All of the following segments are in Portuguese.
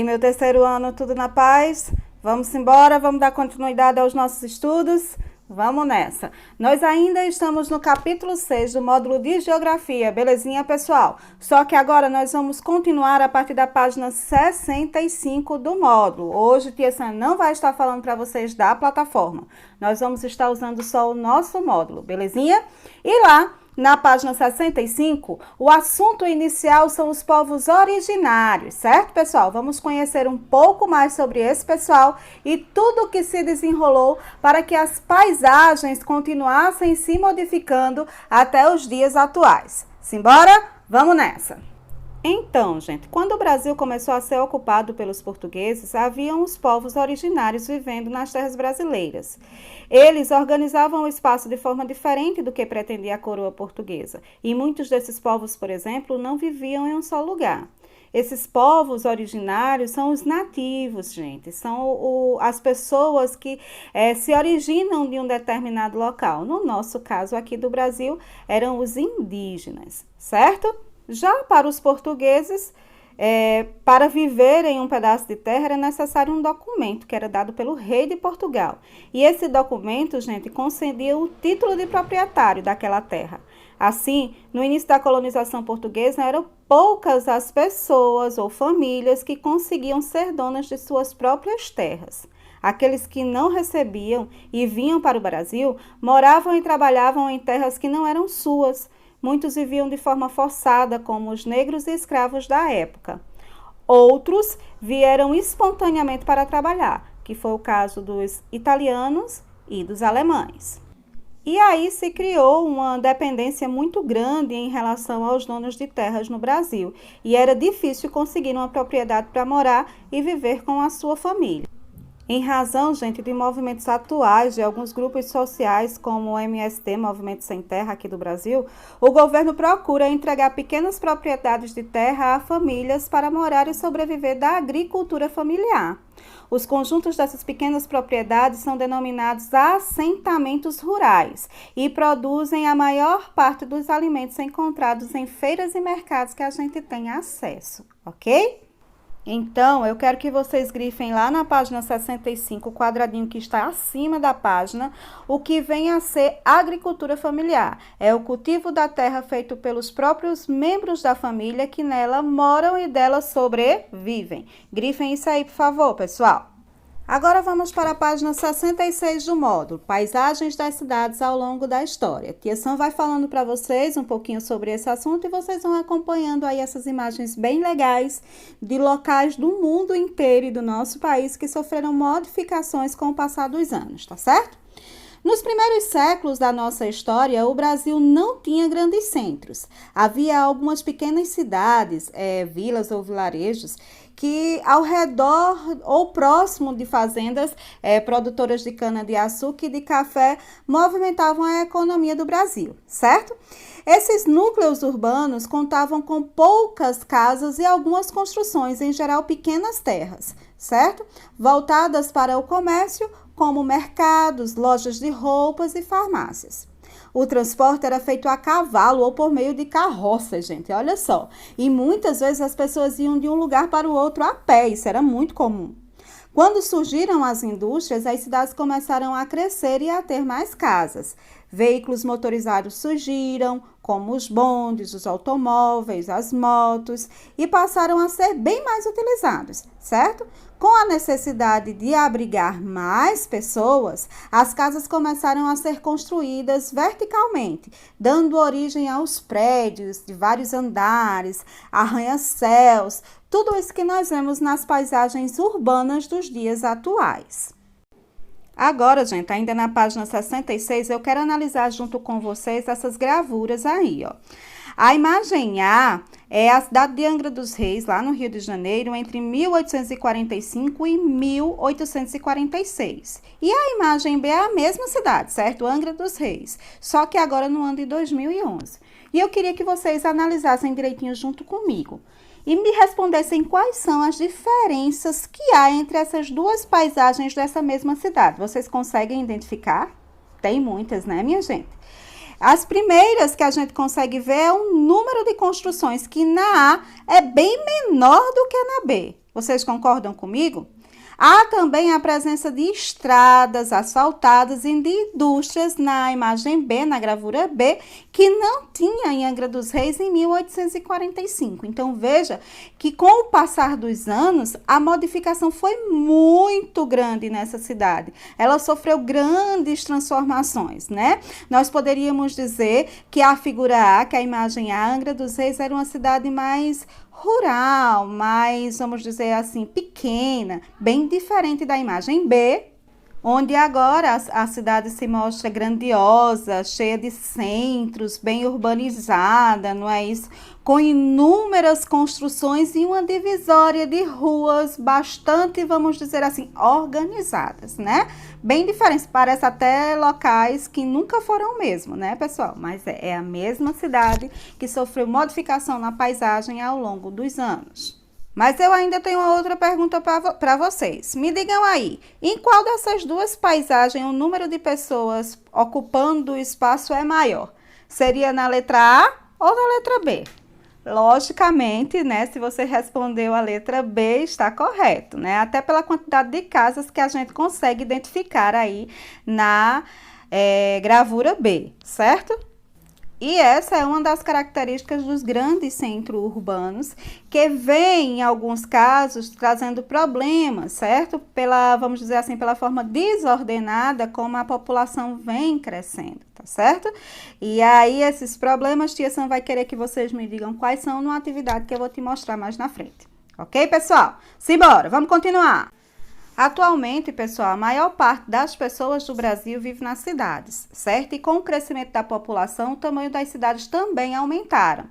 aí, meu terceiro ano, tudo na paz? Vamos embora, vamos dar continuidade aos nossos estudos? Vamos nessa. Nós ainda estamos no capítulo 6 do módulo de Geografia, belezinha, pessoal? Só que agora nós vamos continuar a partir da página 65 do módulo. Hoje, Tia Sam não vai estar falando para vocês da plataforma. Nós vamos estar usando só o nosso módulo, belezinha? E lá, na página 65, o assunto inicial são os povos originários, certo, pessoal? Vamos conhecer um pouco mais sobre esse pessoal e tudo o que se desenrolou para que as paisagens continuassem se modificando até os dias atuais. Simbora? Vamos nessa! Então, gente, quando o Brasil começou a ser ocupado pelos portugueses, haviam os povos originários vivendo nas terras brasileiras. Eles organizavam o espaço de forma diferente do que pretendia a coroa portuguesa, e muitos desses povos, por exemplo, não viviam em um só lugar. Esses povos originários são os nativos, gente, são as pessoas que se originam de um determinado local. No nosso caso aqui do Brasil, eram os indígenas, certo? Já para os portugueses, para viver em um pedaço de terra era necessário um documento que era dado pelo rei de Portugal. E esse documento, gente, concedia o título de proprietário daquela terra. Assim, no início da colonização portuguesa, eram poucas as pessoas ou famílias que conseguiam ser donas de suas próprias terras. Aqueles que não recebiam e vinham para o Brasil moravam e trabalhavam em terras que não eram suas. Muitos viviam de forma forçada, como os negros e escravos da época. Outros vieram espontaneamente para trabalhar, que foi o caso dos italianos e dos alemães. E aí se criou uma dependência muito grande em relação aos donos de terras no Brasil, e era difícil conseguir uma propriedade para morar e viver com a sua família. Em razão, gente, de movimentos atuais de alguns grupos sociais, como o MST, Movimento Sem Terra, aqui do Brasil, o governo procura entregar pequenas propriedades de terra a famílias para morar e sobreviver da agricultura familiar. Os conjuntos dessas pequenas propriedades são denominados assentamentos rurais e produzem a maior parte dos alimentos encontrados em feiras e mercados que a gente tem acesso, ok? Então, eu quero que vocês grifem lá na página 65, o quadradinho que está acima da página, o que vem a ser agricultura familiar. É o cultivo da terra feito pelos próprios membros da família que nela moram e dela sobrevivem. Grifem isso aí, por favor, pessoal. Agora vamos para a página 66 do módulo, Paisagens das cidades ao longo da história. Tia Sam vai falando para vocês um pouquinho sobre esse assunto e vocês vão acompanhando aí essas imagens bem legais de locais do mundo inteiro e do nosso país que sofreram modificações com o passar dos anos, tá certo? Nos primeiros séculos da nossa história, o Brasil não tinha grandes centros. Havia algumas pequenas cidades, vilas ou vilarejos, que ao redor ou próximo de fazendas produtoras de cana-de-açúcar e de café movimentavam a economia do Brasil, certo? Esses núcleos urbanos contavam com poucas casas e algumas construções, em geral pequenas terras, certo? Voltadas para o comércio, como mercados, lojas de roupas e farmácias. O transporte era feito a cavalo ou por meio de carroças, gente, olha só. E muitas vezes as pessoas iam de um lugar para o outro a pé, isso era muito comum. Quando surgiram as indústrias, as cidades começaram a crescer e a ter mais casas. Veículos motorizados surgiram, como os bondes, os automóveis, as motos, e passaram a ser bem mais utilizados, certo? Com a necessidade de abrigar mais pessoas, as casas começaram a ser construídas verticalmente, dando origem aos prédios de vários andares, arranha-céus, tudo isso que nós vemos nas paisagens urbanas dos dias atuais. Agora, gente, ainda na página 66, eu quero analisar junto com vocês essas gravuras aí, ó. A imagem A é a cidade de Angra dos Reis, lá no Rio de Janeiro, entre 1845 e 1846. E a imagem B é a mesma cidade, certo? Angra dos Reis, só que agora no ano de 2011. E eu queria que vocês analisassem direitinho junto comigo e me respondessem quais são as diferenças que há entre essas duas paisagens dessa mesma cidade. Vocês conseguem identificar? Tem muitas, né, minha gente? As primeiras que a gente consegue ver é o número de construções, que na A é bem menor do que na B. Vocês concordam comigo? Há também a presença de estradas asfaltadas e de indústrias na imagem B, na gravura B, que não tinha em Angra dos Reis em 1845. Então, veja que com o passar dos anos, a modificação foi muito grande nessa cidade. Ela sofreu grandes transformações, né? Nós poderíamos dizer que a figura A, que é a imagem A, Angra dos Reis, era uma cidade mais rural, mais, vamos dizer assim, pequena, bem diferente da imagem B, onde agora a cidade se mostra grandiosa, cheia de centros, bem urbanizada, não é isso? Com inúmeras construções e uma divisória de ruas bastante, vamos dizer assim, organizadas, né? Bem diferentes, parece até locais que nunca foram o mesmo, né, pessoal? Mas é a mesma cidade que sofreu modificação na paisagem ao longo dos anos. Mas eu ainda tenho uma outra pergunta para vocês. Me digam aí, em qual dessas duas paisagens o número de pessoas ocupando o espaço é maior? Seria na letra A ou na letra B? Logicamente, né, se você respondeu a letra B, está correto, né? Até pela quantidade de casas que a gente consegue identificar aí na gravura B, certo? E essa é uma das características dos grandes centros urbanos, que vem, em alguns casos, trazendo problemas, certo? Vamos dizer assim, pela forma desordenada como a população vem crescendo, tá certo? E aí, esses problemas, tia Sam vai querer que vocês me digam quais são numa atividade que eu vou te mostrar mais na frente. Ok, pessoal? Simbora, vamos continuar! Atualmente, pessoal, a maior parte das pessoas do Brasil vive nas cidades, certo? E com o crescimento da população, o tamanho das cidades também aumentaram,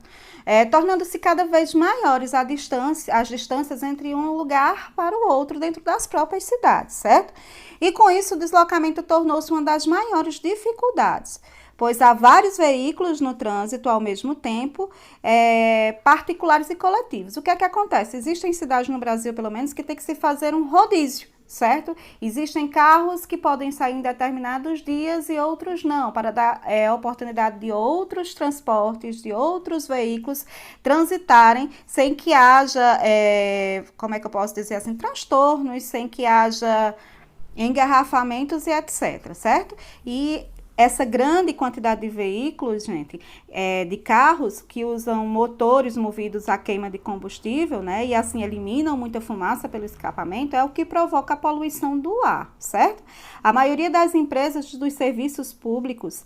tornando-se cada vez maiores as distâncias entre um lugar para o outro dentro das próprias cidades, certo? E com isso, o deslocamento tornou-se uma das maiores dificuldades, pois há vários veículos no trânsito ao mesmo tempo, particulares e coletivos. O que é que acontece? Existem cidades no Brasil, pelo menos, que tem que se fazer um rodízio, certo? Existem carros que podem sair em determinados dias e outros não, para dar oportunidade de outros transportes, de outros veículos transitarem sem que haja, como é que eu posso dizer assim, transtornos, sem que haja engarrafamentos e etc, certo? E essa grande quantidade de veículos, gente, de carros que usam motores movidos a queima de combustível, né, e assim eliminam muita fumaça pelo escapamento, é o que provoca a poluição do ar, certo? A maioria das empresas dos serviços públicos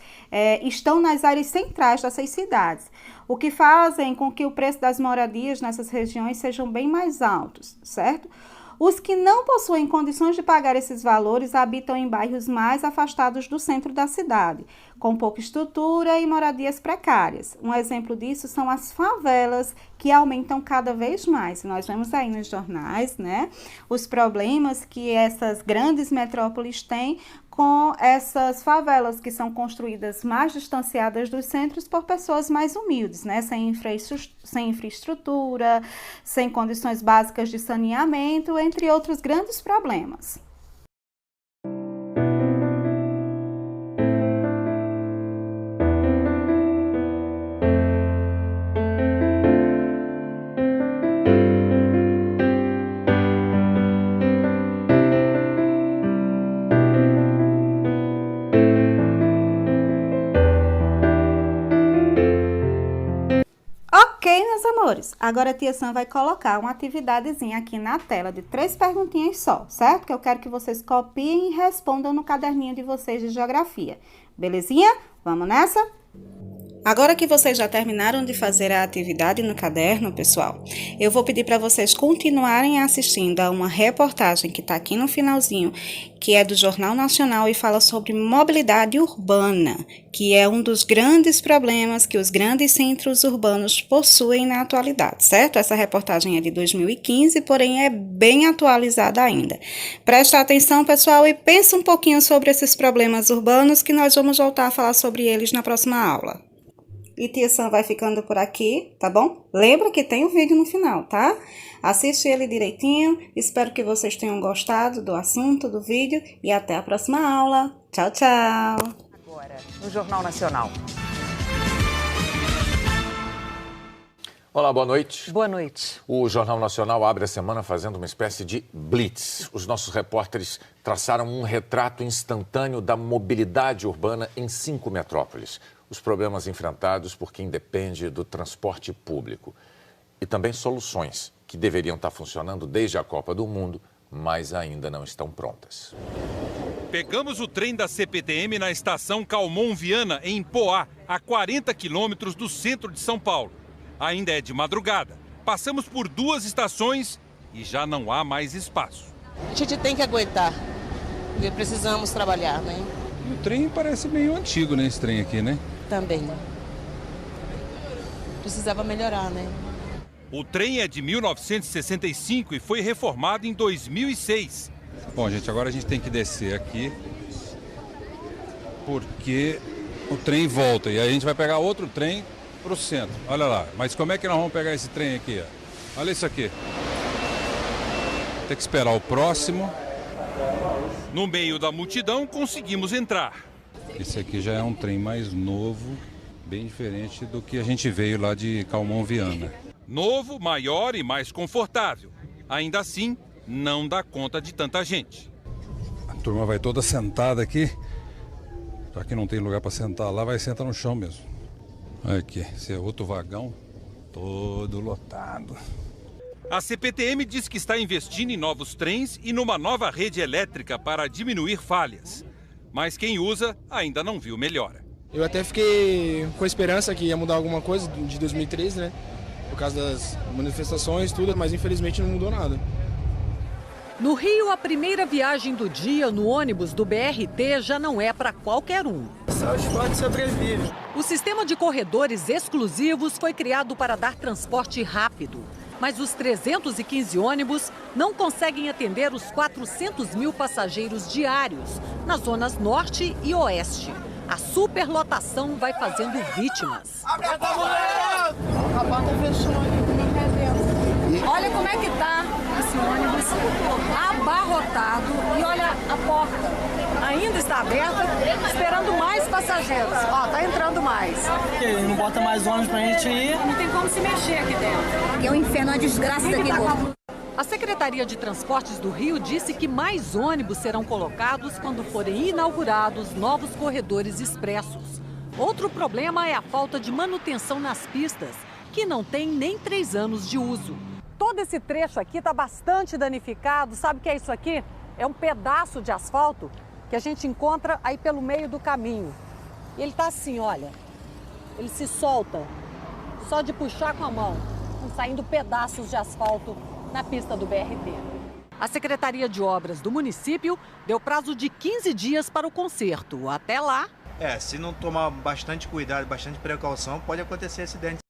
estão nas áreas centrais dessas cidades, o que fazem com que o preço das moradias nessas regiões sejam bem mais altos, certo? Os que não possuem condições de pagar esses valores habitam em bairros mais afastados do centro da cidade, com pouca estrutura e moradias precárias. Um exemplo disso são as favelas, que aumentam cada vez mais. Nós vemos aí nos jornais, né, os problemas que essas grandes metrópoles têm com essas favelas que são construídas mais distanciadas dos centros por pessoas mais humildes, né, sem infraestrutura, sem condições básicas de saneamento, entre outros grandes problemas. Ok, meus amores, agora a tia Sam vai colocar uma atividadezinha aqui na tela de 3 perguntinhas só, certo? Que eu quero que vocês copiem e respondam no caderninho de vocês de geografia. Belezinha? Vamos nessa? Agora que vocês já terminaram de fazer a atividade no caderno, pessoal, eu vou pedir para vocês continuarem assistindo a uma reportagem que está aqui no finalzinho, que é do Jornal Nacional e fala sobre mobilidade urbana, que é um dos grandes problemas que os grandes centros urbanos possuem na atualidade, certo? Essa reportagem é de 2015, porém é bem atualizada ainda. Presta atenção, pessoal, e pensa um pouquinho sobre esses problemas urbanos que nós vamos voltar a falar sobre eles na próxima aula. E tia Sam vai ficando por aqui, tá bom? Lembra que tem o vídeo no final, tá? Assiste ele direitinho. Espero que vocês tenham gostado do assunto, do vídeo. E até a próxima aula. Tchau, tchau! Agora, no Jornal Nacional. Olá, boa noite. Boa noite. O Jornal Nacional abre a semana fazendo uma espécie de blitz. Os nossos repórteres traçaram um retrato instantâneo da mobilidade urbana em 5 metrópoles. Os problemas enfrentados por quem depende do transporte público. E também soluções que deveriam estar funcionando desde a Copa do Mundo, mas ainda não estão prontas. Pegamos o trem da CPTM na estação Calmon Viana, em Poá, a 40 quilômetros do centro de São Paulo. Ainda é de madrugada. Passamos por 2 estações e já não há mais espaço. A gente tem que aguentar, porque precisamos trabalhar, né? E o trem parece meio antigo, né, esse trem aqui, né? Também. Precisava melhorar, né? O trem é de 1965 e foi reformado em 2006. Bom, gente, agora a gente tem que descer aqui, porque o trem volta e aí a gente vai pegar outro trem para o centro. Olha lá, mas como é que nós vamos pegar esse trem aqui? Ó? Olha isso aqui. Tem que esperar o próximo. No meio da multidão, conseguimos entrar. Esse aqui já é um trem mais novo, bem diferente do que a gente veio lá de Calmon Viana. Novo, maior e mais confortável. Ainda assim, não dá conta de tanta gente. A turma vai toda sentada aqui. Já que não tem lugar para sentar lá, vai sentar no chão mesmo. Olha aqui, esse é outro vagão, todo lotado. A CPTM diz que está investindo em novos trens e numa nova rede elétrica para diminuir falhas. Mas quem usa ainda não viu melhora. Eu até fiquei com a esperança que ia mudar alguma coisa de 2013, né? Por causa das manifestações e tudo, mas infelizmente não mudou nada. No Rio, a primeira viagem do dia no ônibus do BRT já não é para qualquer um. Só os fortes sobrevivem. O sistema de corredores exclusivos foi criado para dar transporte rápido. Mas os 315 ônibus não conseguem atender os 400 mil passageiros diários nas zonas norte e oeste. A superlotação vai fazendo vítimas. Abre a porta! A porta fechou. Olha como é que tá esse ônibus abarrotado e olha a porta. Ainda está aberta, esperando mais passageiros. Ó, tá entrando mais. Não bota mais ônibus pra gente ir. Não tem como se mexer aqui dentro. É um inferno, uma desgraça daqui dentro. A Secretaria de Transportes do Rio disse que mais ônibus serão colocados quando forem inaugurados novos corredores expressos. Outro problema é a falta de manutenção nas pistas, que não tem nem 3 anos de uso. Todo esse trecho aqui está bastante danificado. Sabe o que é isso aqui? É um pedaço de asfalto que a gente encontra aí pelo meio do caminho. E ele está assim, olha, ele se solta só de puxar com a mão, saindo pedaços de asfalto na pista do BRT. A Secretaria de Obras do município deu prazo de 15 dias para o conserto. Até lá... Se não tomar bastante cuidado, bastante precaução, pode acontecer acidente.